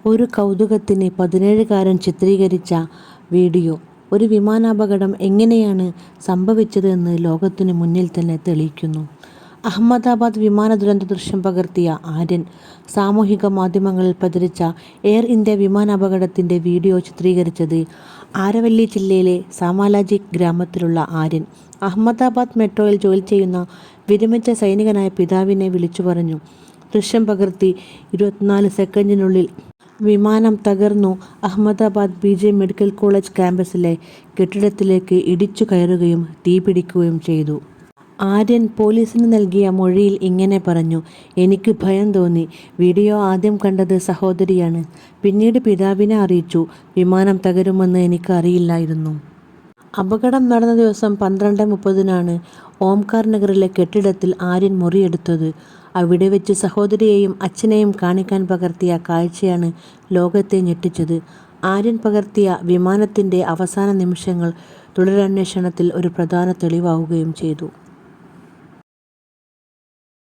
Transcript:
ഒരു കൗതുകത്തിന് 17കാരൻ ചിത്രീകരിച്ച വീഡിയോ ഒരു വിമാനാപകടം എങ്ങനെയാണ് സംഭവിച്ചതെന്ന് ലോകത്തിനു മുന്നിൽ തന്നെ തെളിയിക്കുന്നു. അഹമ്മദാബാദ് വിമാന ദുരന്ത ദൃശ്യം പകർത്തിയ ആര്യൻ സാമൂഹിക മാധ്യമങ്ങളിൽ പ്രചരിച്ച എയർ ഇന്ത്യ വിമാനാപകടത്തിൻ്റെ വീഡിയോ ചിത്രീകരിച്ചത് ആരവല്ലി ജില്ലയിലെ സാമാലാജി ഗ്രാമത്തിലുള്ള ആര്യൻ. അഹമ്മദാബാദ് മെട്രോയിൽ ജോലി ചെയ്യുന്ന വിരമിച്ച സൈനികനായ പിതാവിനെ വിളിച്ചു പറഞ്ഞു. ദൃശ്യം പകർത്തി 24 സെക്കൻഡിനുള്ളിൽ വിമാനം തകർന്നു അഹമ്മദാബാദ് BJ മെഡിക്കൽ കോളേജ് ക്യാമ്പസിലെ കെട്ടിടത്തിലേക്ക് ഇടിച്ചു കയറുകയും തീപിടിക്കുകയും ചെയ്തു. ആര്യൻ പോലീസിന് നൽകിയ മൊഴിയിൽ ഇങ്ങനെ പറഞ്ഞു: എനിക്ക് ഭയം തോന്നി. വീഡിയോ ആദ്യം കണ്ടത് സഹോദരിയാണ്. പിന്നീട് പിതാവിനെ അറിയിച്ചു. വിമാനം തകരുമെന്ന് എനിക്ക് അറിയില്ലായിരുന്നു. അപകടം നടന്ന ദിവസം 12:30-നാണ് ഓംകാർ നഗറിലെ കെട്ടിടത്തിൽ ആര്യൻ മുറിയെടുത്തത്. അവിടെ വെച്ച് സഹോദരിയെയും അച്ഛനെയും കാണിക്കാൻ പകർത്തിയ കാഴ്ചയാണ് ലോകത്തെ ഞെട്ടിച്ചത്. ആര്യൻ പകർത്തിയ വിമാനത്തിൻ്റെ അവസാന നിമിഷങ്ങൾ തുടരന്വേഷണത്തിൽ ഒരു പ്രധാന തെളിവാവുകയും ചെയ്തു.